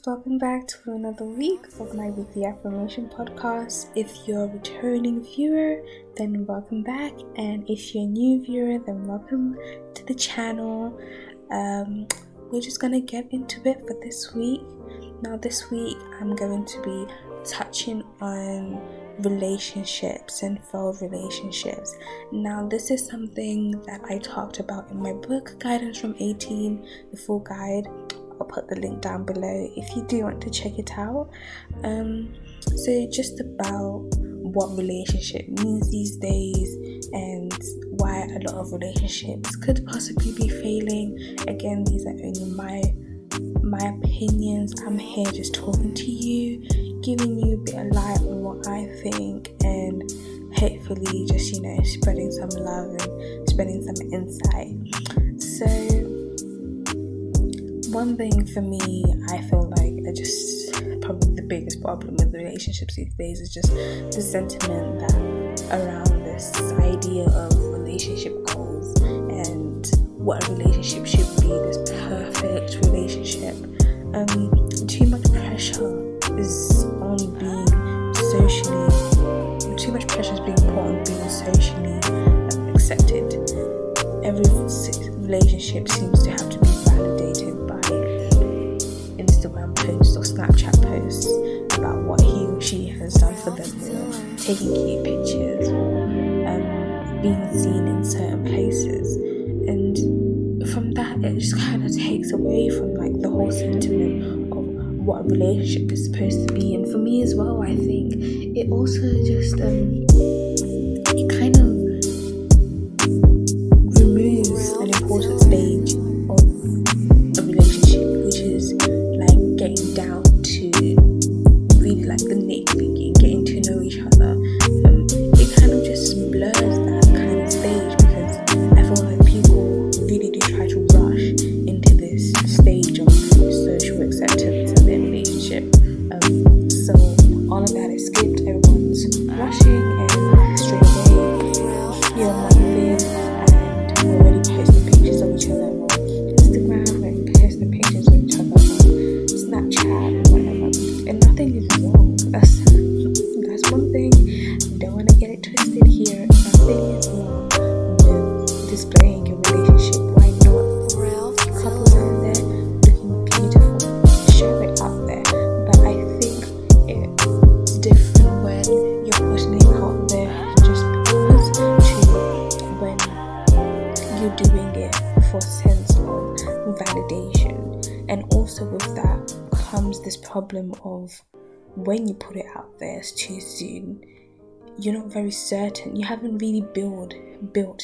welcome back to another week of my weekly affirmation podcast. If you're a returning viewer, then welcome back, and if you're a new viewer, then welcome to the channel. We're just gonna get into it for this week. Now this week I'm going to be touching on relationships and failed relationships. Now this is something that I talked about in my book, Guidance from 18, the full guide. I'll put the link down below if you do want to check it out. So just about what relationship means these days and why a lot of relationships could possibly be failing. Again, these are only my opinions. I'm here just talking to you, giving you a bit of light on what I think, and hopefully just spreading some love and spreading some insight. So one thing for me, I feel like probably the biggest problem with relationships these days is just the sentiment that around this idea of relationship goals and what a relationship should be, this perfect relationship. Too much pressure is being put on being socially accepted. Every relationship seems to have to be validated by Instagram posts or Snapchat posts about what he or she has done for them, or taking cute pictures, or being seen in certain places. And from that, it just kind of takes away from the whole sentiment of what a relationship is supposed to be. And for me as well, I think it also just it kind of removes an important stage of a relationship, which is getting down to really the nitpicking, getting to know each other. It kind of just blurs that kind of stage, because I feel like people really do try to rush into this stage of social acceptance in their relationship. So all of that is skipped. Everyone's rushing and straight away you're one thing and we're already posting pictures of each other on Instagram and posting pictures of each other on Snapchat and whatever. And nothing is wrong. That's one thing. Don't want to get it twisted here. Nothing is wrong with displaying your relationship. Why not? Couples out there looking beautiful, show it out there. But I think it's different when you're putting it out there just because, to when you're doing it for a sense of validation. And also with that comes this problem of when you put it out there too soon, you're not very certain. You haven't really built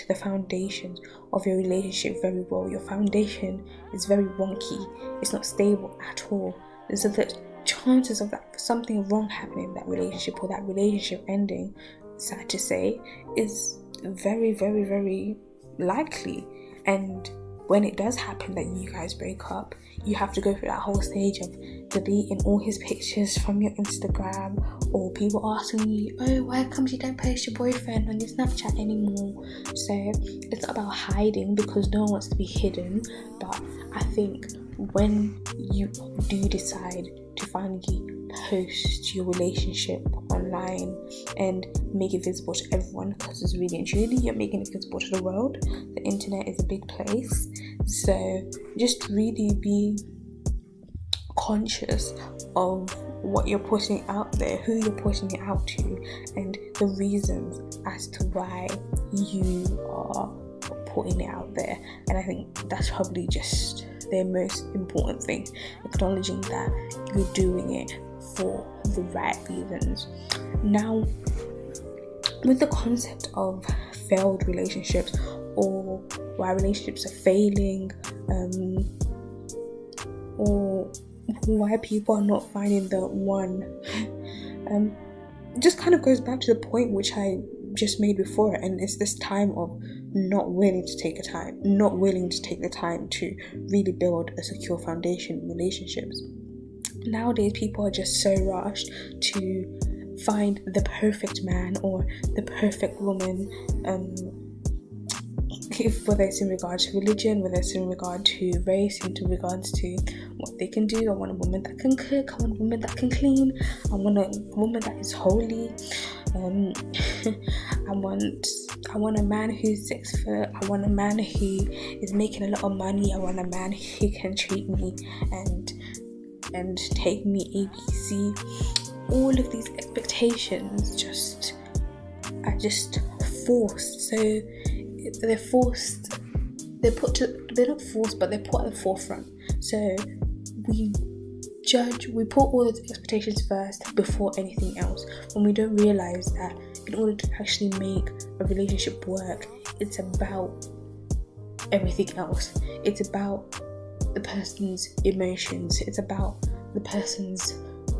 the foundations of your relationship very well. Your foundation is very wonky. It's not stable at all. So the chances of something wrong happening in that relationship, or that relationship ending, sad to say, is very, very, very likely. And when it does happen that you guys break up, you have to go through that whole stage of deleting all his pictures from your Instagram, or people asking you, oh, why come you don't post your boyfriend on your Snapchat anymore? So it's not about hiding, because no one wants to be hidden. But I think when you do decide to finally post your relationship online and make it visible to everyone, because it's really and truly you're making it visible to the world. The internet is a big place, so just really be conscious of what you're putting out there, who you're putting it out to, and the reasons as to why you are putting it out there. And I think that's probably just the most important thing, acknowledging that you're doing it for the right reasons. Now, with the concept of failed relationships, or why relationships are failing, or why people are not finding the one, just kind of goes back to the point which I just made before, and it's this time of not willing to take the time to really build a secure foundation in relationships. Nowadays, people are just so rushed to find the perfect man or the perfect woman, if whether it's in regard to religion, whether it's in regard to race, in regards to what they can do. I want a woman that can cook, I want a woman that can clean, I want a woman that is holy. I want a man who's 6 foot. I want a man who is making a lot of money. I want a man who can treat me and take me ABC. All of these expectations are just forced. So they're forced. They're not forced, but they're put at the forefront. So we put all those expectations first before anything else, when we don't realize that in order to actually make a relationship work, it's about everything else. It's about the person's emotions, it's about the person's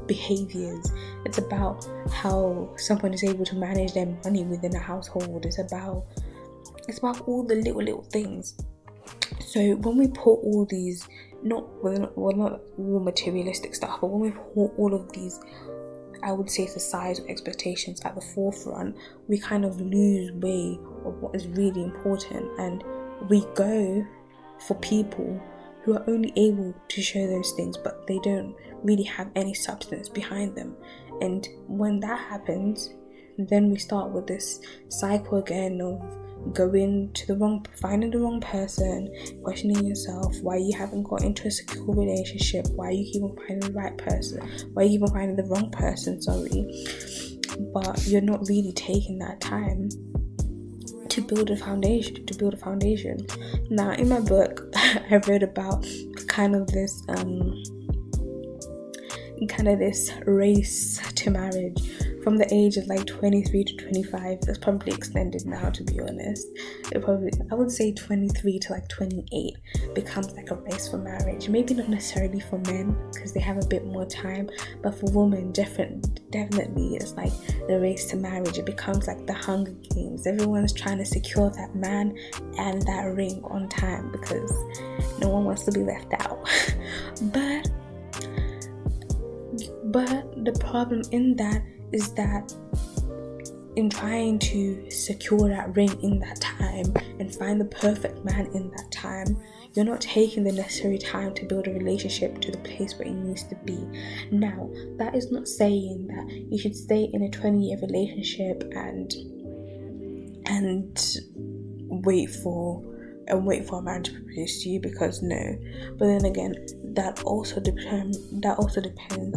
behaviors, it's about how someone is able to manage their money within a household, it's about all the little things. So when we put all these, not all materialistic stuff, but when we put all of these, I would say, societal expectations at the forefront, we kind of lose way of what is really important, and we go for people who are only able to show those things, but they don't really have any substance behind them. And when that happens, then we start with this cycle again of finding the wrong person, questioning yourself, why you haven't got into a secure relationship, why you keep on finding the right person, why you keep on finding the wrong person, but you're not really taking that time to build a foundation. Now, in my book, I wrote about kind of this race to marriage from the age of like 23 to 25. That's probably extended now, to be honest. I would say 23 to like 28 becomes like a race for marriage. Maybe not necessarily for men, because they have a bit more time, but for women, definitely it's like the race to marriage. It becomes like the Hunger Games. Everyone's trying to secure that man and that ring on time, because no one wants to be left out. But the problem in that is that in trying to secure that ring in that time and find the perfect man in that time, you're not taking the necessary time to build a relationship to the place where it needs to be. Now, that is not saying that you should stay in a 20-year relationship and wait for a man to propose to you, because no. But then again, that also depends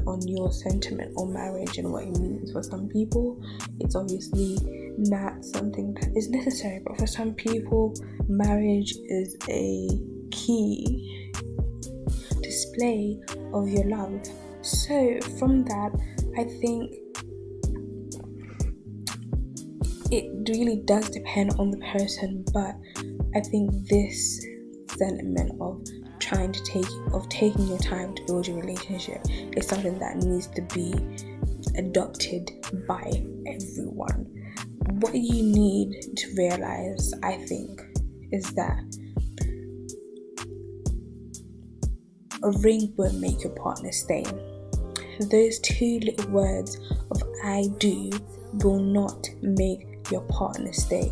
on your sentiment on marriage and what it means. For some people, it's obviously not something that is necessary, but for some people, marriage is a key display of your love. So from that, I think it really does depend on the person, but I think this sentiment of taking your time to build your relationship is something that needs to be adopted by everyone. What you need to realize, I think, is that a ring won't make your partner stay. Those 2 little words of I do will not make your partner stay.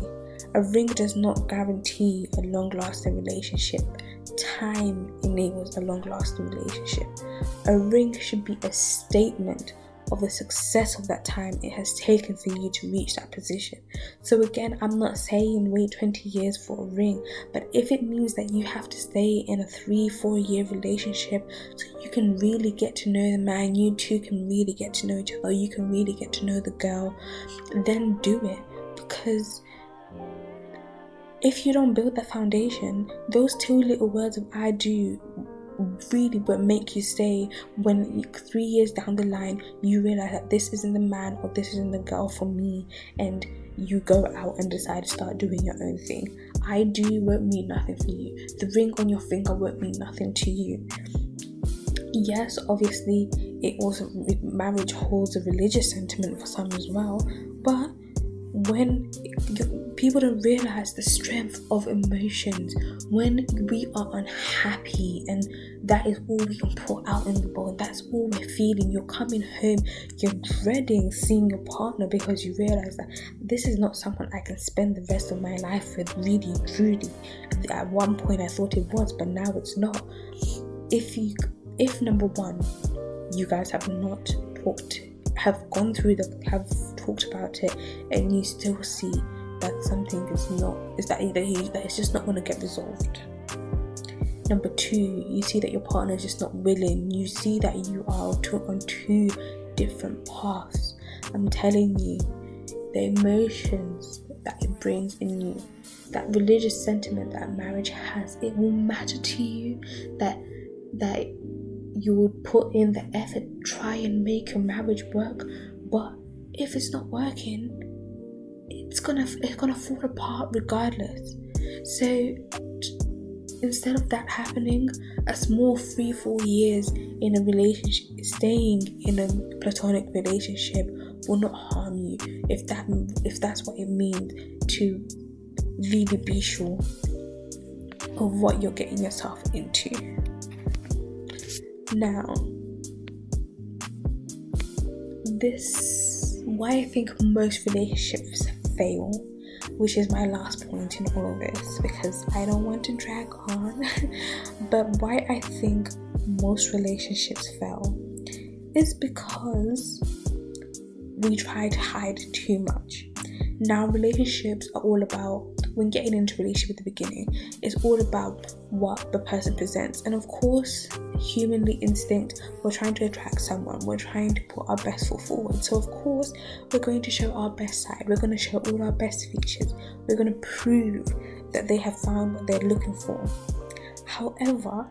A ring does not guarantee a long-lasting relationship. Time enables a long-lasting relationship. A ring should be a statement of the success of that time it has taken for you to reach that position. So again, I'm not saying wait 20 years for a ring, but if it means that you have to stay in a 3-4 year relationship so you can really get to know the man, you two can really get to know each other, you can really get to know the girl, then do it. Because if you don't build that foundation, those 2 little words of I do really won't make you stay when 3 years down the line you realize that this isn't the man or this isn't the girl for me, and you go out and decide to start doing your own thing. I do won't mean nothing for you. The ring on your finger won't mean nothing to you. Yes, obviously marriage holds a religious sentiment for some as well, but when People don't realize the strength of emotions. When we are unhappy and that is all we can put out in the world, that's all we're feeling. You're coming home, you're dreading seeing your partner because you realize that this is not someone I can spend the rest of my life with, really, truly. At one point I thought it was, but now it's not. If number one, you guys have talked about it, and you still see that something that it's just not going to get resolved. Number two, you see that your partner is just not willing. You see that you are on two different paths. I'm telling you, the emotions that it brings in you, that religious sentiment that marriage has, it will matter to you, that you would put in the effort, try and make your marriage work, but if it's not working, it's gonna fall apart regardless. So instead of that happening, a small 3-4 years in a relationship, staying in a platonic relationship will not harm you, if that's what it means to really be sure of what you're getting yourself into. Now, why I think most relationships fail, which is my last point in all of this, because I don't want to drag on, but why I think most relationships fail is because we try to hide too much. Now, relationships are all about, when getting into a relationship at the beginning, it's all about what the person presents. And of course, humanly instinct, we're trying to attract someone, we're trying to put our best foot forward. So of course, we're going to show our best side, we're going to show all our best features, we're going to prove that they have found what they're looking for. However,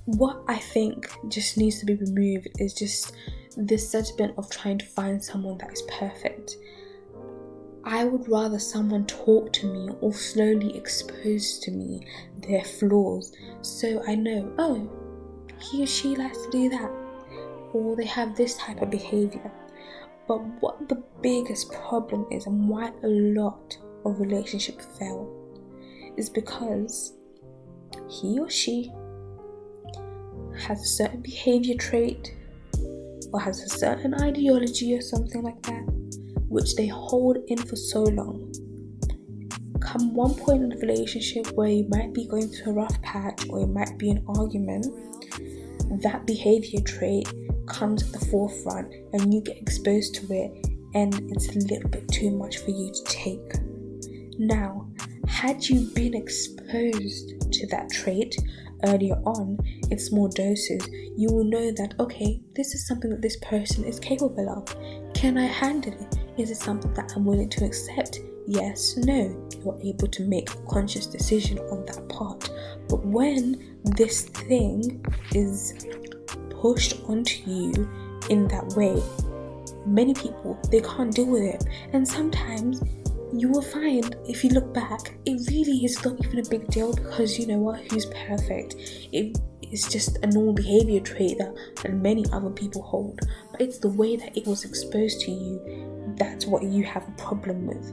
what I think just needs to be removed is just this sentiment of trying to find someone that is perfect. I would rather someone talk to me or slowly expose to me their flaws, so I know, oh, he or she likes to do that, or they have this type of behavior. But what the biggest problem is, and why a lot of relationships fail, is because he or she has a certain behavior trait or has a certain ideology or something like that, which they hold in for so long. Come one point in the relationship where you might be going through a rough patch, or it might be an argument, that behavior trait comes at the forefront and you get exposed to it, and it's a little bit too much for you to take. Now, had you been exposed to that trait earlier on in small doses, you will know that, okay, this is something that this person is capable of. Can I handle it? Is it something that I'm willing to accept? Yes, no. You're able to make a conscious decision on that part. But when this thing is pushed onto you in that way, many people, they can't deal with it. And sometimes you will find, if you look back, it really is not even a big deal, because you know what, who's perfect? It's just a normal behavior trait that many other people hold. But it's the way that it was exposed to you, that's what you have a problem with.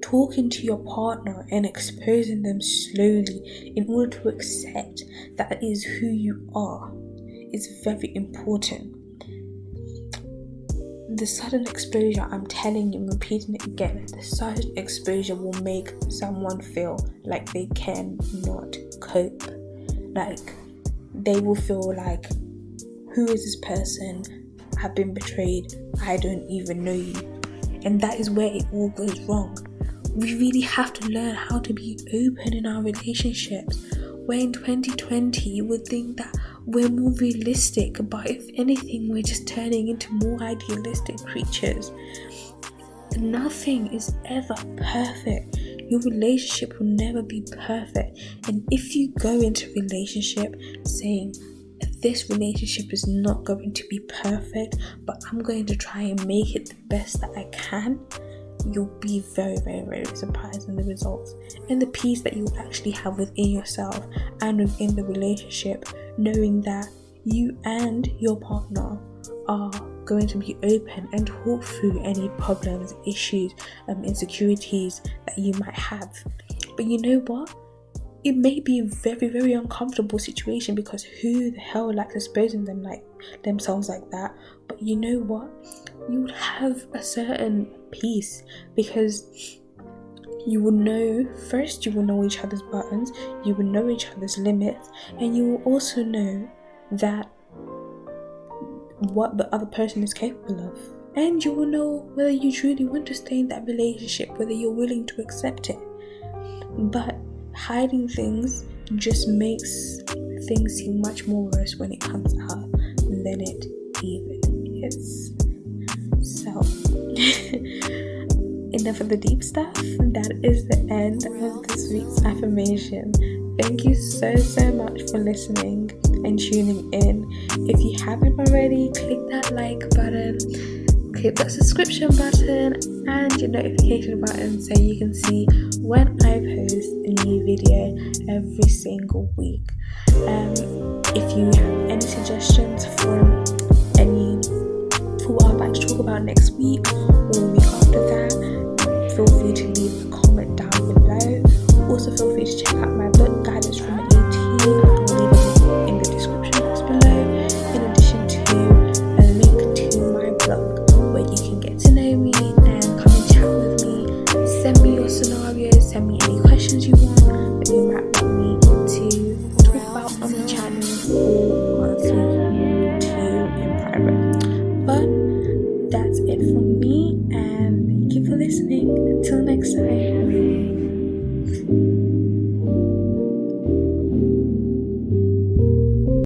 Talking to your partner and exposing them slowly in order to accept that is who you are is very important. The sudden exposure, I'm telling you, I'm repeating it again, the sudden exposure will make someone feel like they cannot cope. Like, they will feel like, who is this person? I've been betrayed. I don't even know you. And that is where it all goes wrong. We really have to learn how to be open in our relationships. Where in 2020, you would think that we're more realistic, but if anything, we're just turning into more idealistic creatures. Nothing is ever perfect. Your relationship will never be perfect. And if you go into a relationship saying, this relationship is not going to be perfect, but I'm going to try and make it the best that I can, you'll be very, very, very surprised in the results and the peace that you actually have within yourself and within the relationship, knowing that you and your partner are going to be open and talk through any problems, issues, insecurities that you might have. But you know what? It may be a very, very uncomfortable situation, because who the hell likes exposing themselves like that? But you know what? You would have a certain peace, because you will know, first you will know each other's buttons, you will know each other's limits, and you will also know that what the other person is capable of. And you will know whether you truly want to stay in that relationship, whether you're willing to accept it. But hiding things just makes things seem much more worse when it comes out than it even is. So enough of the deep stuff. That is the end of this week's affirmation. Thank you so much for listening and tuning in. If you haven't already, click that like button, click that subscription button and your notification button, so you can see when I post a new video every single week. If you have any suggestions for what I'd like to talk about next week or the week after that, feel free to leave a comment down below. Also feel free to check out my book, Guidance from